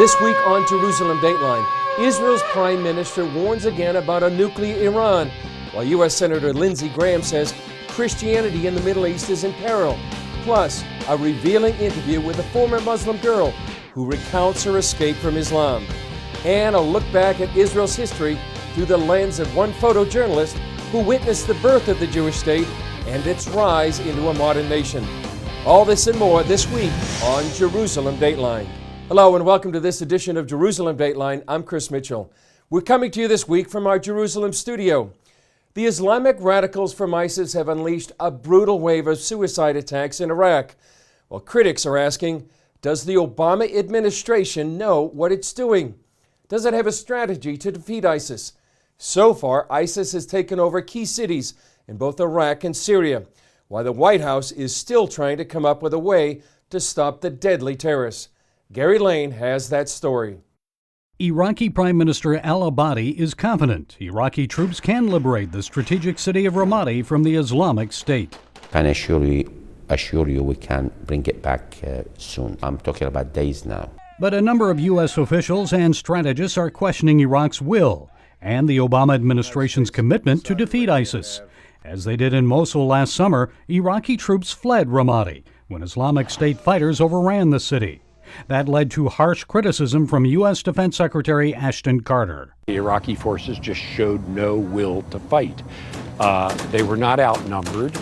This week on Jerusalem Dateline, Israel's prime minister warns again about a nuclear Iran, while U.S. Senator Lindsey says Christianity in the Middle East is in peril. Plus, a revealing interview with a former Muslim girl who recounts her escape from Islam. And a look back at Israel's history through the lens of one photojournalist who witnessed the birth of the Jewish state and its rise into a modern nation. All this and more this week on Jerusalem Dateline. Hello and welcome to this edition of Jerusalem Dateline. I'm Chris Mitchell. We're coming to you this week from our Jerusalem studio. The Islamic radicals from ISIS have unleashed a brutal wave of suicide attacks in Iraq. Well, critics are asking, does the Obama administration know what it's doing? Does it have a strategy to defeat ISIS? So far, ISIS has taken over key cities in both Iraq and Syria, while the White House is still trying to come up with a way to stop the deadly terrorists. Gary Lane has that story. Iraqi Prime Minister al-Abadi is confident Iraqi troops can liberate the strategic city of Ramadi from the Islamic State. Can I assure you we can bring it back soon. I'm talking about days now. But a number of U.S. officials and strategists are questioning Iraq's will and the Obama administration's commitment to defeat ISIS. As they did in Mosul last summer, Iraqi troops fled Ramadi when Islamic State fighters overran the city. That led to harsh criticism from U.S. Defense Secretary Ashton Carter. The Iraqi forces just showed no will to fight. They were not outnumbered.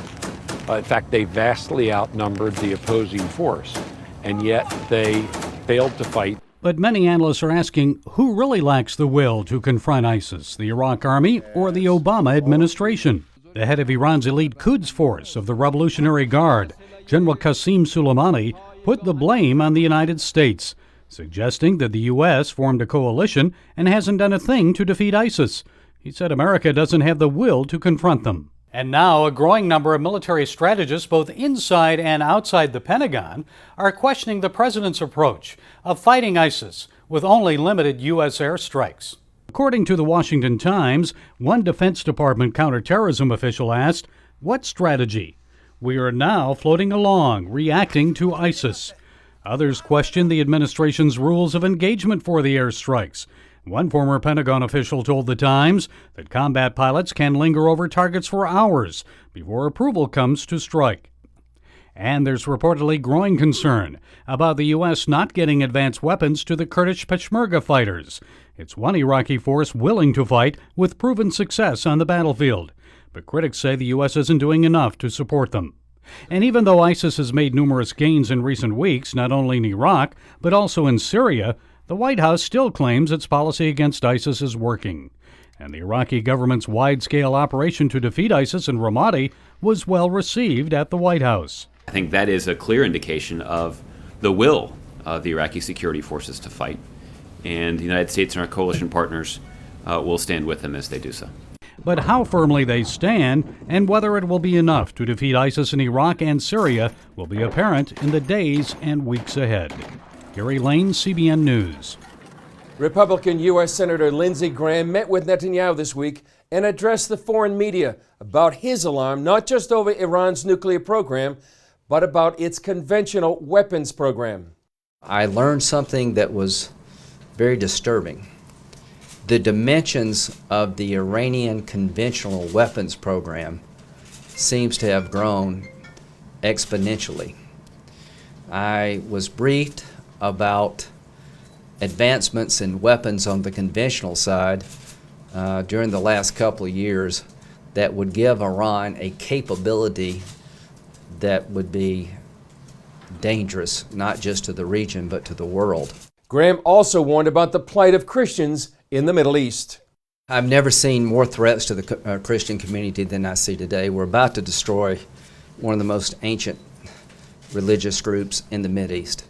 In fact, they vastly outnumbered the opposing force, and yet they failed to fight. But many analysts are asking who really lacks the will to confront ISIS, the Iraq Army or the Obama administration? The head of Iran's elite Quds force of the Revolutionary Guard, General Qasem Soleimani, put the blame on the United States, suggesting that the U.S. formed a coalition and hasn't done a thing to defeat ISIS. He said America doesn't have the will to confront them. And now a growing number of military strategists, both inside and outside the Pentagon, are questioning the president's approach of fighting ISIS with only limited U.S. airstrikes. According to the Washington Times, one Defense Department counterterrorism official asked, "What strategy? We are now floating along, reacting to ISIS." Others question the administration's rules of engagement for the airstrikes. One former Pentagon official told the Times that combat pilots can linger over targets for hours before approval comes to strike. And there's reportedly growing concern about the U.S. not getting advanced weapons to the Kurdish Peshmerga fighters. It's one Iraqi force willing to fight with proven success on the battlefield. But critics say the U.S. isn't doing enough to support them. And even though ISIS has made numerous gains in recent weeks, not only in Iraq, but also in Syria, the White House still claims its policy against ISIS is working. And the Iraqi government's wide-scale operation to defeat ISIS in Ramadi was well received at the White House. I think that is a clear indication of the will of the Iraqi security forces to fight. And the United States and our coalition partners will stand with them as they do so. But how firmly they stand and whether it will be enough to defeat ISIS in Iraq and Syria will be apparent in the days and weeks ahead. Gary Lane, CBN News. Republican U.S. Senator Lindsey met with Netanyahu this week and addressed the foreign media about his alarm not just over Iran's nuclear program, but about its conventional weapons program. I learned something that was very disturbing. The dimensions of the Iranian conventional weapons program seems to have grown exponentially. I was briefed about advancements in weapons on the conventional side during the last couple of years that would give Iran a capability that would be dangerous, not just to the region, but to the world. Graham also warned about the plight of Christians in the Middle East. I've never seen more threats to the Christian community than I see today. We're about to destroy one of the most ancient religious groups in the Mideast.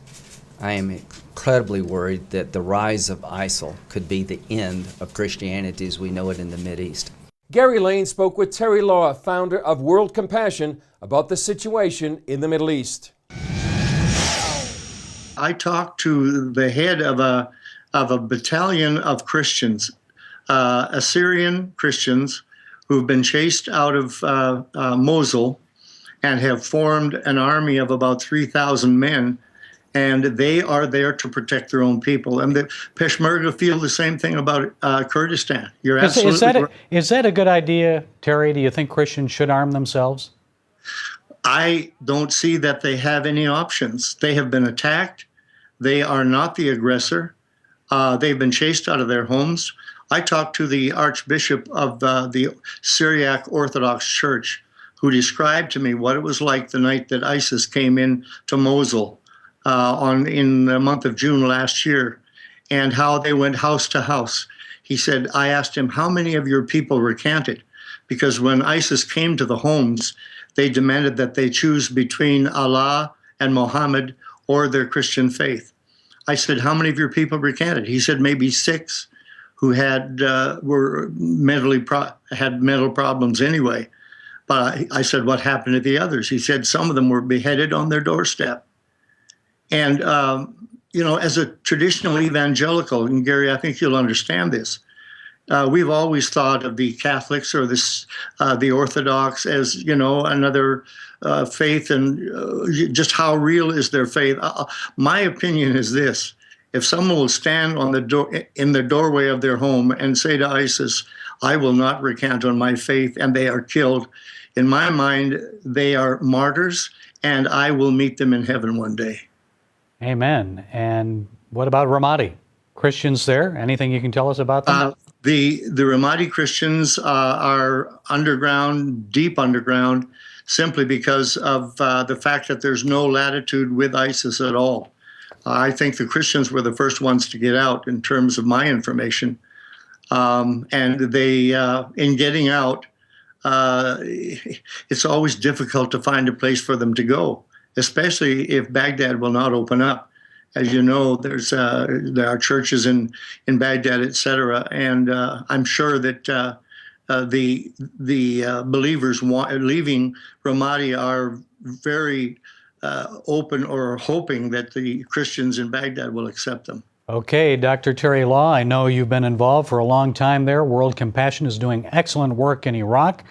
I am incredibly worried that the rise of ISIL could be the end of Christianity as we know it in the Mideast. Gary Lane spoke with Terry Law, founder of World Compassion, about the situation in the Middle East. I talked to the head of a battalion of Christians, Assyrian Christians, who've been chased out of Mosul and have formed an army of about 3,000 men and they are there to protect their own people. And the Peshmerga feel the same thing about Kurdistan. You're absolutely right. Is that a good idea, Terry? Do you think Christians should arm themselves? I don't see that they have any options. They have been attacked. They are not the aggressor. They've been chased out of their homes. I talked to the Archbishop of the Syriac Orthodox Church, who described to me what it was like the night that ISIS came in to Mosul in the month of June last year, and how they went house to house. He said, I asked him, how many of your people recanted? Because when ISIS came to the homes, they demanded that they choose between Allah and Muhammad or their Christian faith. I said, how many of your people recanted? He said, maybe 6 who had mental problems anyway. But I said, what happened to the others? He said, some of them were beheaded on their doorstep. And, as a traditional evangelical, and Gary, I think you'll understand this, we've always thought of the Catholics or the Orthodox as, another faith, and just how real is their faith. My opinion is this: if someone will stand in the doorway of their home and say to ISIS, I will not recant on my faith, and they are killed, in my mind, they are martyrs, and I will meet them in heaven one day. Amen. And what about Ramadi? Christians there? Anything you can tell us about them? The Ramadi Christians are underground, deep underground, simply because of the fact that there's no latitude with ISIS at all. I think the Christians were the first ones to get out in terms of my information. And they, in getting out, it's always difficult to find a place for them to go, especially if Baghdad will not open up. As you know, there are churches in Baghdad, etc., and I'm sure that the believers leaving Ramadi are very open or hoping that the Christians in Baghdad will accept them. Okay, Dr. Terry Law, I know you've been involved for a long time there. World Compassion is doing excellent work in Iraq,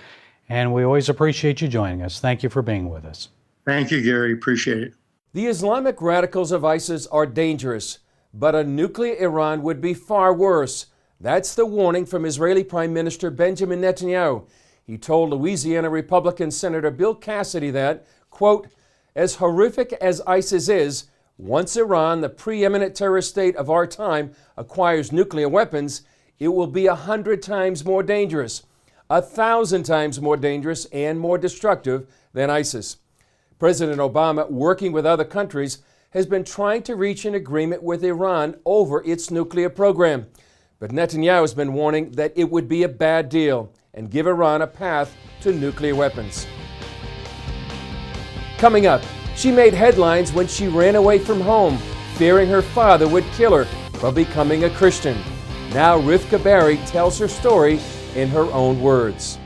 and we always appreciate you joining us. Thank you for being with us. Thank you, Gary. Appreciate it. The Islamic radicals of ISIS are dangerous, but a nuclear Iran would be far worse. That's the warning from Israeli Prime Minister Benjamin Netanyahu. He told Louisiana Republican Senator Bill Cassidy that, quote, as horrific as ISIS is, once Iran, the preeminent terrorist state of our time, acquires nuclear weapons, it will be 100 times more dangerous, 1,000 times more dangerous and more destructive than ISIS. President Obama, working with other countries, has been trying to reach an agreement with Iran over its nuclear program. But Netanyahu has been warning that it would be a bad deal and give Iran a path to nuclear weapons. Coming up, she made headlines when she ran away from home, fearing her father would kill her for becoming a Christian. Now Rivka Barry tells her story in her own words.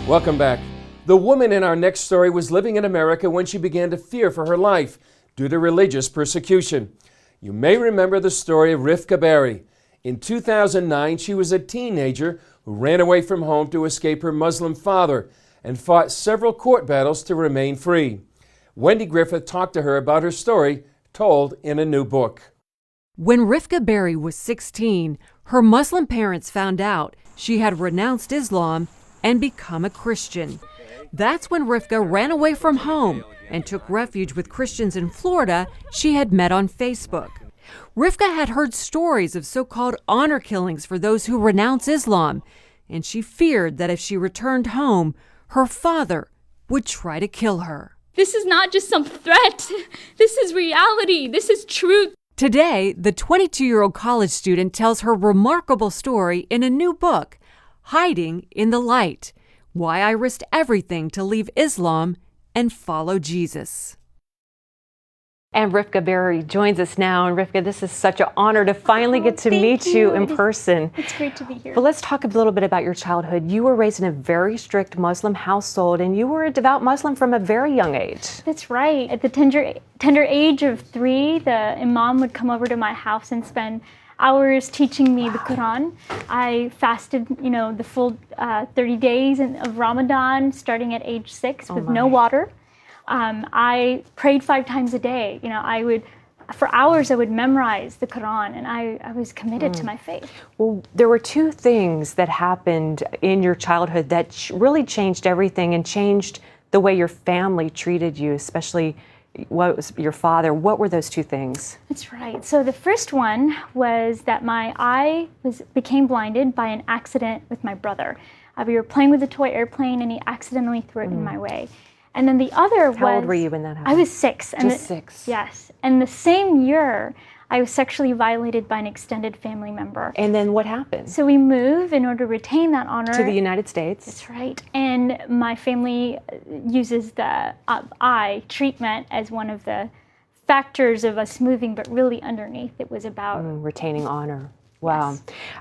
Welcome back. The woman in our next story was living in America when she began to fear for her life due to religious persecution. You may remember the story of Rivka Barry. In 2009, she was a teenager who ran away from home to escape her Muslim father and fought several court battles to remain free. Wendy Griffith talked to her about her story, told in a new book. When Rivka Barry was 16, her Muslim parents found out she had renounced Islam and become a Christian. That's when Rivka ran away from home and took refuge with Christians in Florida she had met on Facebook. Rivka had heard stories of so-called honor killings for those who renounce Islam, and she feared that if she returned home, her father would try to kill her. This is not just some threat. This is reality. This is truth. Today, the 22-year-old college student tells her remarkable story in a new book, Hiding in the Light: Why I Risked Everything to Leave Islam and Follow Jesus. And Rivka Barry joins us now. And Rivka, this is such an honor to finally get to meet you in person. It's great to be here. But let's talk a little bit about your childhood. You were raised in a very strict Muslim household, and you were a devout Muslim from a very young age. That's right. At the tender age of 3, the imam would come over to my house and spend hours teaching me the Quran. I fasted, the full 30 days of Ramadan, starting at age 6 with no water. I prayed 5 times a day. For hours I would memorize the Quran, and I was committed to my faith. Well, there were 2 things that happened in your childhood that really changed everything and changed the way your family treated you, especially what was your father. What were those 2 things? That's right. So the first one was that my eye became blinded by an accident with my brother. We were playing with a toy airplane, and he accidentally threw it in my way. And then the other was... How old were you when that happened? I was 6. Just 6? Yes. And the same year, I was sexually violated by an extended family member. And then what happened? So we moved in order to retain that honor. To the United States. That's right. And my family uses the eye treatment as one of the factors of us moving, but really underneath it was about... retaining honor. Wow.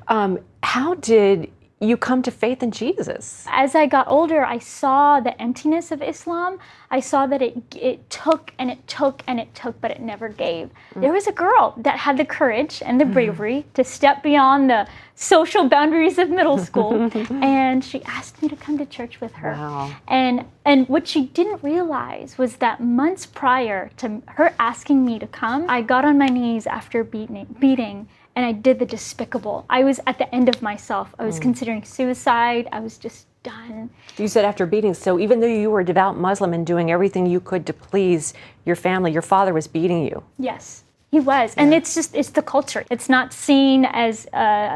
Yes. How did you come to faith in Jesus? As I got older, I saw the emptiness of Islam. I saw that it took and it took and it took, but it never gave. There was a girl that had the courage and the bravery to step beyond the social boundaries of middle school, and she asked me to come to church with her. Wow. And what she didn't realize was that months prior to her asking me to come, I got on my knees after beating, and I did the despicable. I was at the end of myself. I was considering suicide. I was just done. You said after beating, so even though you were a devout Muslim and doing everything you could to please your family, your father was beating you. Yes, he was. And it's the culture. It's not seen as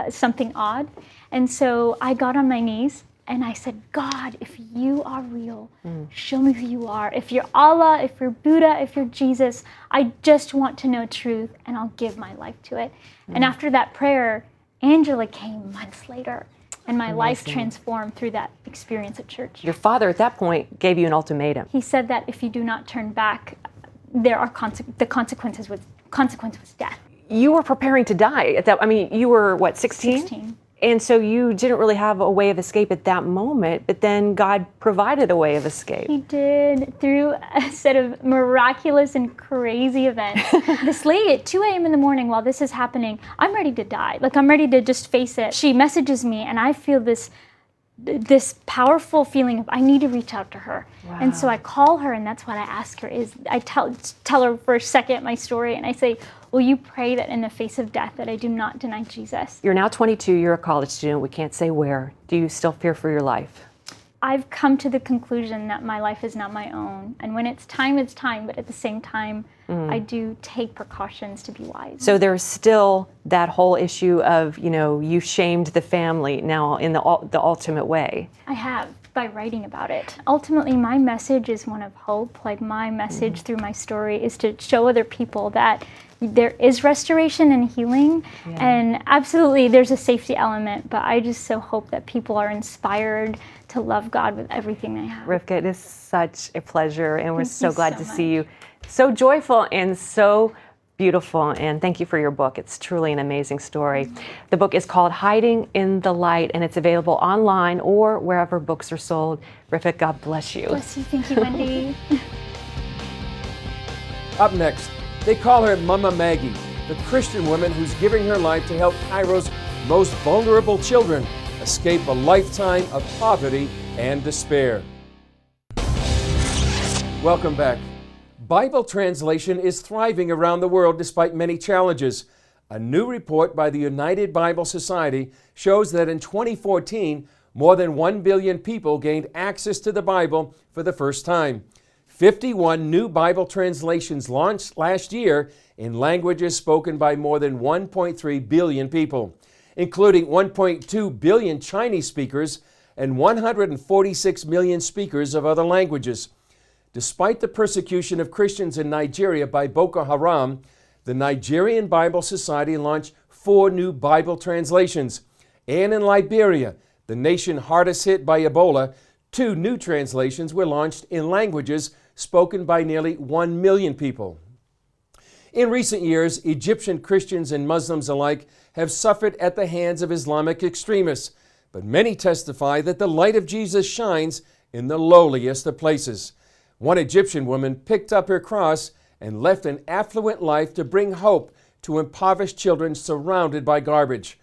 something odd. And so I got on my knees and I said, God, if you are real, show me who you are. If you're Allah, if you're Buddha, if you're Jesus, I just want to know truth, and I'll give my life to it. And after that prayer, Angela came months later, and my life transformed through that experience at church. Your father at that point gave you an ultimatum. He said that if you do not turn back, there are the consequence was death. You were preparing to die at that. I mean, you were what, 16? 16. And so you didn't really have a way of escape at that moment, but then God provided a way of escape. He did, through a set of miraculous and crazy events. This lady at 2 a.m. in the morning while this is happening, I'm ready to die. Like, I'm ready to just face it. She messages me, and I feel this powerful feeling of I need to reach out to her. Wow. And so I call her, and that's what I ask her is, I tell her for a second my story, and I say, will you pray that in the face of death that I do not deny Jesus? You're now 22, you're a college student, we can't say where. Do you still fear for your life? I've come to the conclusion that my life is not my own. And when it's time, but at the same time, I do take precautions to be wise. So there's still that whole issue of, you shamed the family now in the ultimate way. I have, by writing about it. Ultimately, my message is one of hope. Like, my message through my story is to show other people that there is restoration and healing, and absolutely there's a safety element, but I just so hope that people are inspired to love God with everything they have. Rivka, it is such a pleasure, and we're so glad to see you. much. So joyful and so beautiful, and thank you for your book. It's truly an amazing story. The book is called Hiding in the Light, and it's available online or wherever books are sold. Rivka, God bless you. Bless you. Thank you, Wendy. Up next, they call her Mama Maggie, the Christian woman who's giving her life to help Cairo's most vulnerable children escape a lifetime of poverty and despair. Welcome back. Bible translation is thriving around the world despite many challenges. A new report by the United Bible Society shows that in 2014, more than 1 billion people gained access to the Bible for the first time. 51 new Bible translations launched last year in languages spoken by more than 1.3 billion people, including 1.2 billion Chinese speakers and 146 million speakers of other languages. Despite the persecution of Christians in Nigeria by Boko Haram, the Nigerian Bible Society launched 4 new Bible translations. And in Liberia, the nation hardest hit by Ebola, 2 new translations were launched in languages spoken by nearly 1 million people. In recent years, Egyptian Christians and Muslims alike have suffered at the hands of Islamic extremists, but many testify that the light of Jesus shines in the lowliest of places. One Egyptian woman picked up her cross and left an affluent life to bring hope to impoverished children surrounded by garbage.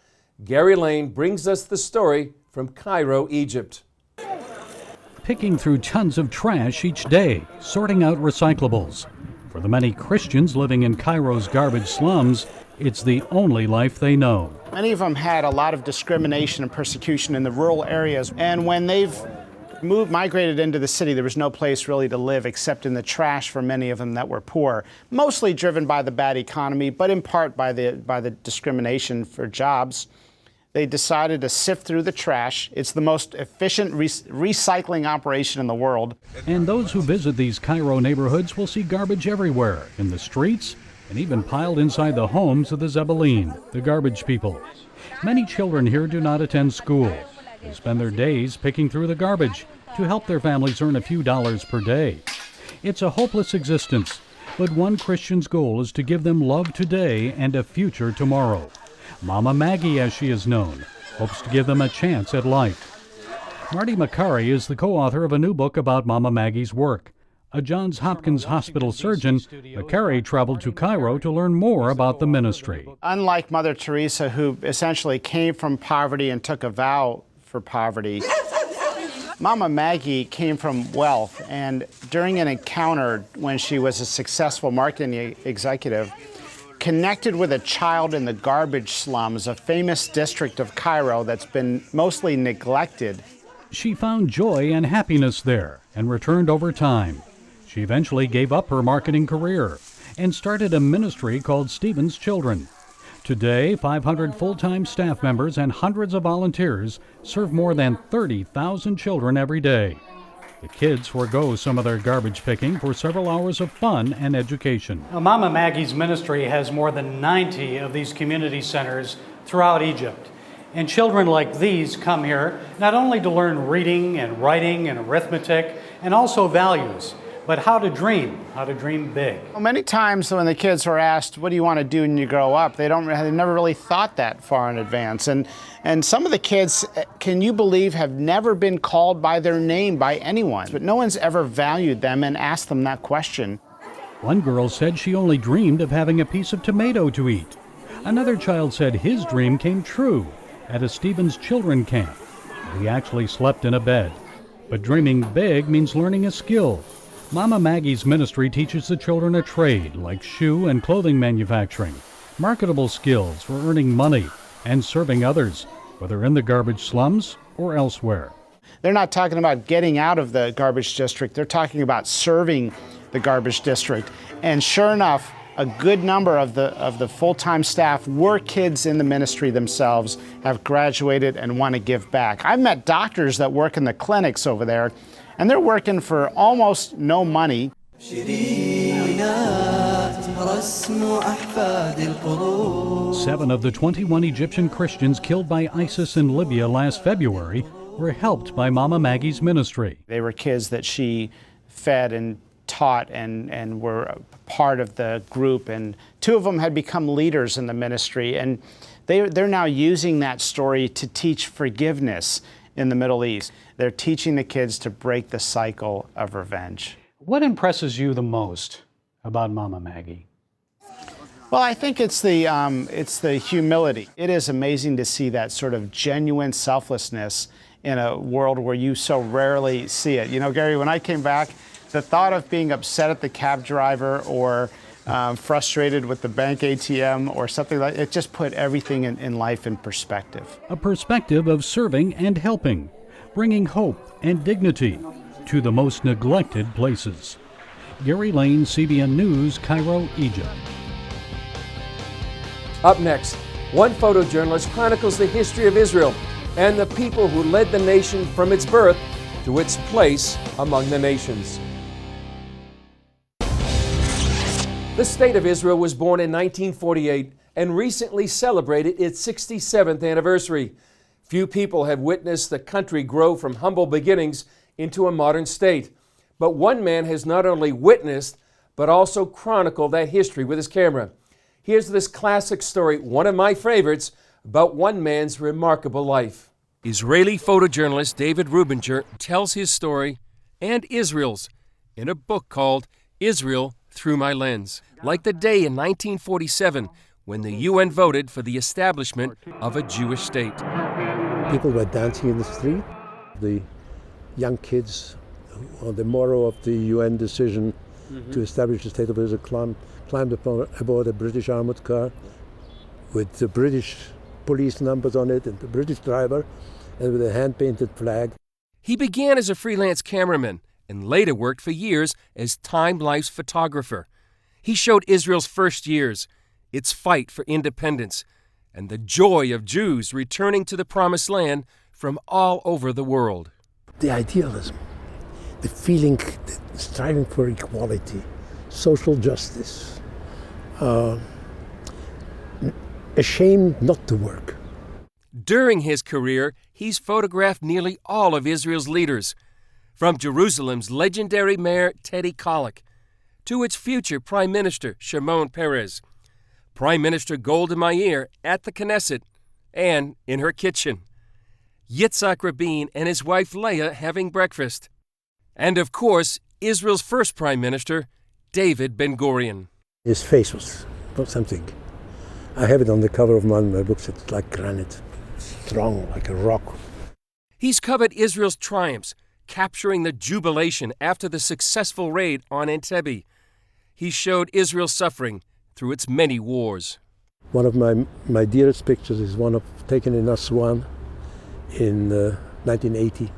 Gary Lane brings us the story from Cairo, Egypt. picking through tons of trash each day, sorting out recyclables. For the many Christians living in Cairo's garbage slums, it's the only life they know. Many of them had a lot of discrimination and persecution in the rural areas, and when they've migrated into the city, there was no place really to live except in the trash for many of them that were poor, mostly driven by the bad economy, but in part by the discrimination for jobs. They decided to sift through the trash. It's the most efficient recycling operation in the world. And those who visit these Cairo neighborhoods will see garbage everywhere, in the streets, and even piled inside the homes of the Zebelin, the garbage people. Many children here do not attend school. They spend their days picking through the garbage to help their families earn a few dollars per day. It's a hopeless existence, but one Christian's goal is to give them love today and a future tomorrow. Mama Maggie, as she is known, hopes to give them a chance at life. Marty Makari is the co-author of a new book about Mama Maggie's work. A Johns Hopkins hospital surgeon, Makari traveled to Cairo to learn more about the ministry. Unlike Mother Teresa, who essentially came from poverty and took a vow for poverty, Mama Maggie came from wealth, and during an encounter when she was a successful marketing executive, connected with a child in the garbage slums, a famous district of Cairo that's been mostly neglected. She found joy and happiness there and returned over time. She eventually gave up her marketing career and started a ministry called Stephen's Children. Today, 500 full-time staff members and hundreds of volunteers serve more than 30,000 children every day. The kids forego some of their garbage picking for several hours of fun and education. Now, Mama Maggie's ministry has more than 90 of these community centers throughout Egypt. And children like these come here not only to learn reading and writing and arithmetic and also values, but how to dream big. Well, many times when the kids are asked, what do you want to do when you grow up, they've never really thought that far in advance. And some of the kids, can you believe, have never been called by their name by anyone, but no one's ever valued them and asked them that question. One girl said she only dreamed of having a piece of tomato to eat. Another child said his dream came true at a Stephen's Children camp. He actually slept in a bed. But dreaming big means learning a skill. Mama Maggie's ministry teaches the children a trade like shoe and clothing manufacturing, marketable skills for earning money and serving others, whether in the garbage slums or elsewhere. They're not talking about getting out of the garbage district. They're talking about serving the garbage district. And sure enough, a good number of the full-time staff were kids in the ministry themselves, have graduated and want to give back. I've met doctors that work in the clinics over there, and they're working for almost no money. 7 of the 21 Egyptian Christians killed by ISIS in Libya last February were helped by Mama Maggie's ministry. They were kids that she fed and taught and were part of the group, and 2 of them had become leaders in the ministry, and they're now using that story to teach forgiveness in the Middle East. They're teaching the kids to break the cycle of revenge. What impresses you the most about Mama Maggie? Well, I think it's the humility. It is amazing to see that sort of genuine selflessness in a world where you so rarely see it. You know, Gary, when I came back, the thought of being upset at the cab driver or frustrated with the bank ATM or something like it just put everything in life in perspective. A perspective of serving and helping, bringing hope and dignity to the most neglected places. Gary Lane, CBN News, Cairo, Egypt. Up next, one photojournalist chronicles the history of Israel and the people who led the nation from its birth to its place among the nations. The State of Israel was born in 1948 and recently celebrated its 67th anniversary. Few people have witnessed the country grow from humble beginnings into a modern state. But one man has not only witnessed, but also chronicled that history with his camera. Here's this classic story, one of my favorites, about one man's remarkable life. Israeli photojournalist David Rubinger tells his story and Israel's in a book called Israel Through My Lens, like the day in 1947 when the UN voted for the establishment of a Jewish state. People were dancing in the street. The young kids on the morrow of the UN decision to establish the State of Israel climbed aboard a British armored car with the British police numbers on it and the British driver and with a hand-painted flag. He began as a freelance cameraman and later worked for years as Time Life's photographer. He showed Israel's first years, its fight for independence, and the joy of Jews returning to the Promised Land from all over the world. The idealism, the feeling, the striving for equality, social justice, ashamed not to work. During his career, he's photographed nearly all of Israel's leaders, from Jerusalem's legendary mayor Teddy Kollek to its future Prime Minister Shimon Peres, Prime Minister Golda Meir at the Knesset and in her kitchen, Yitzhak Rabin and his wife Leah having breakfast, and of course, Israel's first Prime Minister, David Ben-Gurion. His face was something. I have it on the cover of one of my books. It's like granite, strong like a rock. He's covered Israel's triumphs, capturing the jubilation after the successful raid on Entebbe. He showed Israel's suffering through its many wars. One of my dearest pictures is one taken in Aswan in 1980.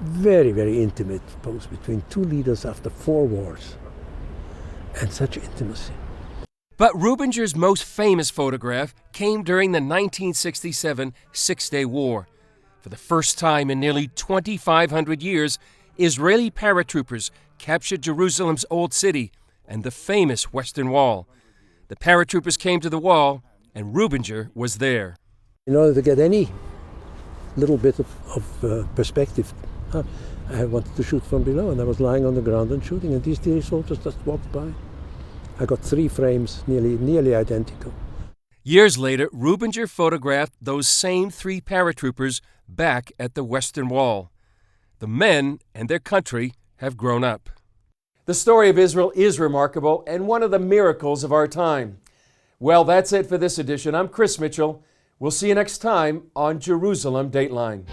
Very, very intimate pose between two leaders after 4 wars. And such intimacy. But Rubinger's most famous photograph came during the 1967 Six-Day War. For the first time in nearly 2,500 years, Israeli paratroopers captured Jerusalem's Old City and the famous Western Wall. The paratroopers came to the wall, and Rubinger was there. In order to get any little bit of perspective, I wanted to shoot from below, and I was lying on the ground and shooting, and these dear soldiers just walked by. I got 3 frames, nearly identical. Years later, Rubinger photographed those same 3 paratroopers back at the Western Wall. The men and their country have grown up. The story of Israel is remarkable and one of the miracles of our time. Well, that's it for this edition. I'm Chris Mitchell. We'll see you next time on Jerusalem Dateline.